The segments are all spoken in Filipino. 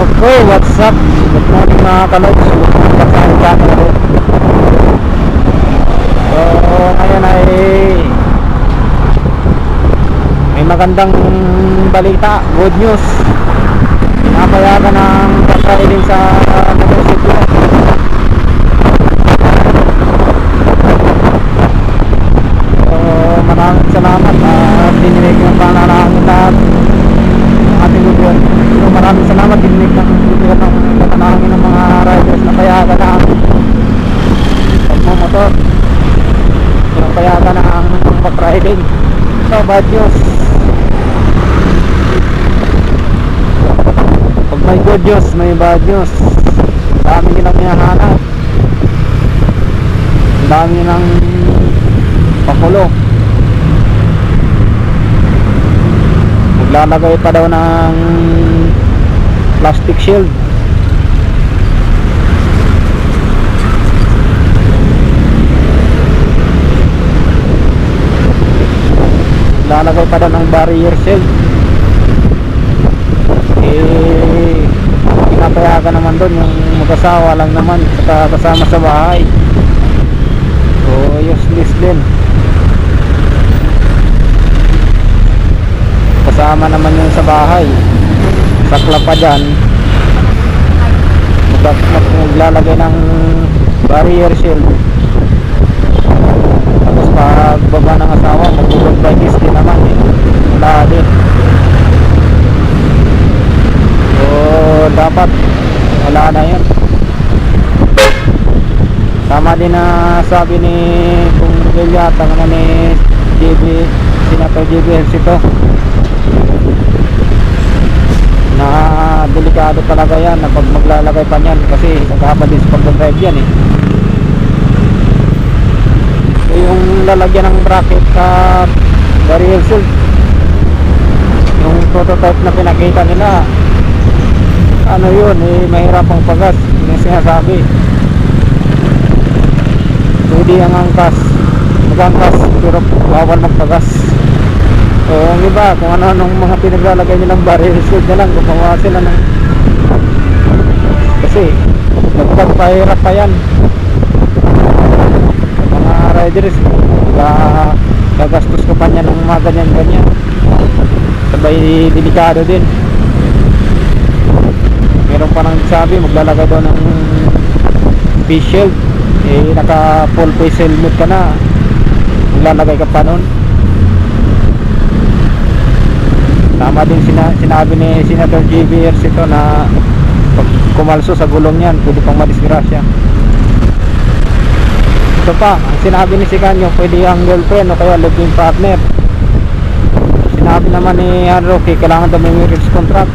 Okay, what's up? Good morning mga kalogs. Pagkain ka na rin. So, ngayon ay may magandang balita, good news. Napayagan ng pagkailin sa motorsiklo. So, maraming salamat at dininig ng pananahan lahat ng ating gobyerno. So, maraming salamat dininig ng gobyerno ng pananahan ng mga riders na payagan na ang pagmumotor. Payagan na ang pag-riding. So, bad news. Pag may good news, may bad news. Ang dami nilang hinahanap. Ang dami nilang pakulo. Maglalagay pa daw ng plastic shield. Lalagay pa daw ng barrier shield. Pinapayagan naman doon yung mag-asawa lang naman saka kasama sa bahay. So useless din. Kasama naman yung sa bahay, sakla pa dyan, maglalagay ng barrier shield. Tapos pagbaba ng asawa, mag-road bike din naman eh. Wala din. So dapat wala na yun. Tama din na sabi ni Kung Gilyata naman ni JB, Senator JB ito, na delikado talaga yan na pag maglalagay pa yan kasi nagkakapal din sa pag-drive yan eh. So yung lalagyan ng bracket sa barrier shield, yung prototype na pinakita nila, ano yun eh, mahirap ang pagas yung sinasabi. Pwede ang angkas, mag-angkas pero bawal magpagas. So yung iba kung ano-anong mga pinaglalagay nilang barrier shield na lang, gumawa sila ng, kasi nagpagpahirap pa yan sa mga riders. Gagastos ko pa niya ng mga ganyan-ganyan, sabay delikado din. Meron pa nang sabi maglalagay daw ng face shield, eh naka full face helmet ka na, maglalagay ka pa nun. Tama din sinabi ni Senator JBR ito na pag kumalso sa gulong yan, pwede pang madisgrasya. Ito pa, ang sinabi ni Sikanyo, pwede ang girlfriend o kaya living partner. Sinabi naman ni Rocky, kailangan daw may marriage contract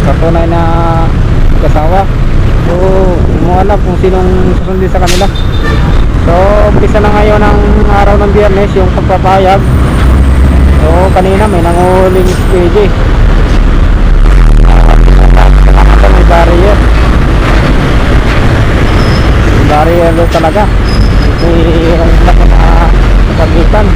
sa tunay na kasawa. So hindi mo alam kung sinong susundin sa kanila. So umpisa na ngayon ang araw ng Biyernes yung pagpapayag. So kanina may nanguhuling SPG, may barrier. Barrier talaga, hindi yung pagitan.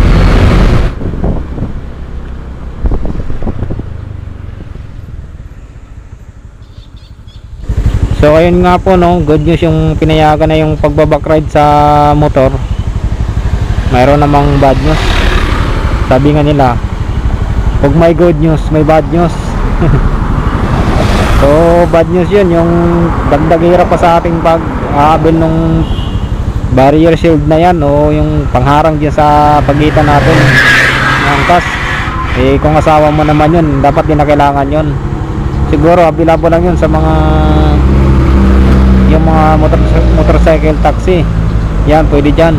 So ayun nga po no, good news yung pinayagan na yung pagbaback-ride sa motor. Mayroon namang bad news. Sabi nga nila, pag may good news, may bad news. So bad news yun, yung dagdag hirap pa sa ating pag-aabil nung barrier shield na yan o yung pangharang dyan sa pagitan natin ng angkas. Eh kung asawa mo naman yun, dapat din na kailangan yun. Siguro available lang yun sa mga yung mga motorcycle taxi, yan pwede dyan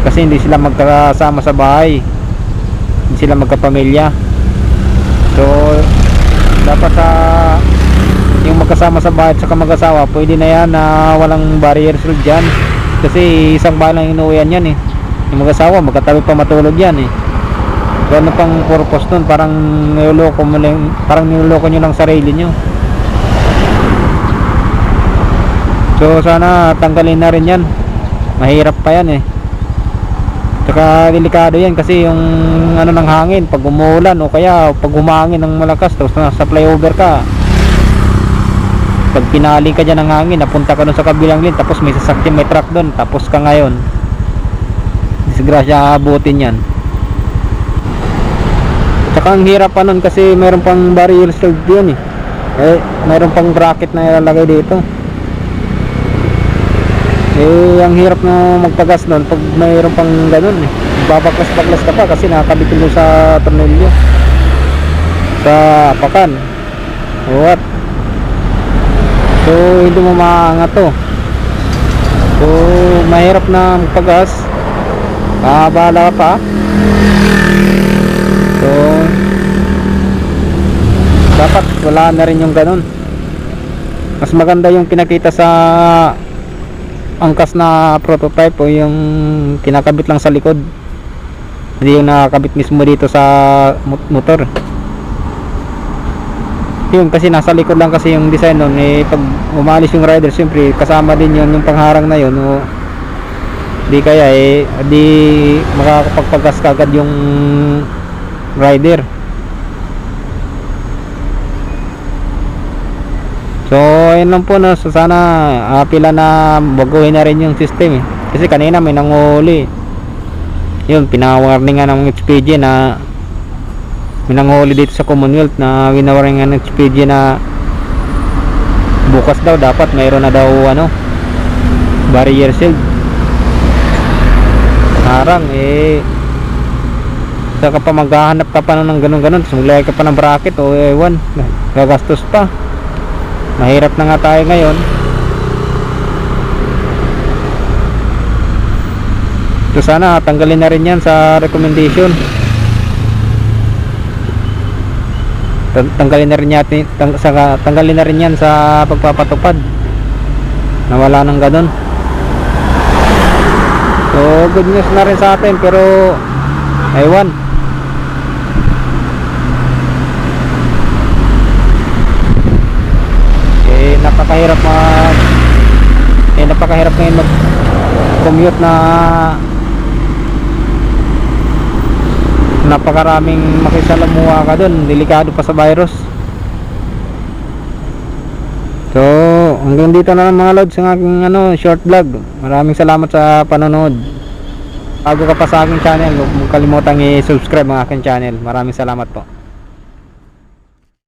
kasi hindi sila magkasama sa bahay, hindi sila magkapamilya. So dapat sa yung magkasama sa bahay at saka mag-asawa, pwede na yan na walang barrier shield dyan kasi isang bahay lang inuwian yan eh. Yung mag-asawa magkatabi pa matulog yan eh. So ano pang purpose nun? Parang niloloko nyo lang sarili nyo. So sana tanggalin na rin yan, mahirap pa yan eh. Tsaka delikado yan kasi yung ano ng hangin pag umuulan o kaya pag humangin ng malakas tapos nasa flyover ka, Pag pinaling ka dyan ng hangin, napunta ka dun sa kabilang lane, tapos may sasakyan, may truck dun, tapos ka ngayon, disgrasya abutin yan. Tsaka ang hirap pa nun kasi mayroon pang barrier shield yun mayroon pang bracket na ilalagay dito. Ang hirap na magpagas nun pag mayroon pang ganun babaklas-baklas ka pa kasi nakakabit mo sa tornilyo sa apakan what. So hindi mo maangat to. So mahirap na magpagas, bahala ka pa. So dapat wala na rin yung ganun. Mas maganda yung pinakita sa angkas na prototype o yung kinakabit lang sa likod, hindi yung nakakabit mismo dito sa motor. Yun kasi nasa likod lang kasi yung design nun pag umalis yung rider siyempre kasama din yun yung pangharang na yun o di kaya di makakapagpagas kagad yung rider. So ayun lang po na so, sana pila na baguhin na rin yung system kasi kanina may nanguhuli yun, pinawarningan ng HPG na may nanguhuli dito sa Commonwealth na winawarningan ng HPG na bukas daw dapat mayroon na daw barrier shield harang saka pa maghahanap ka pa ng ganun-ganun tapos maglagay ka pa ng bracket o ewan gagastos pa. Mahirap na nga tayo ngayon. So sana tanggalin na rin yan sa recommendation. Tanggalin na rin natin tanggalin na rin yan sa pagpapatupad. Nawala ng ganun. So good news na rin sa atin pero ewan. Napakahirap ngayon mag-commute na napakaraming makisalamuha ka dun, delikado pa sa virus. So hanggang dito na lang mga lods ang aking short vlog. Maraming salamat sa panonood. Bago ka pa sa aking channel, huwag mong kalimutang i-subscribe ang aking channel. Maraming salamat po.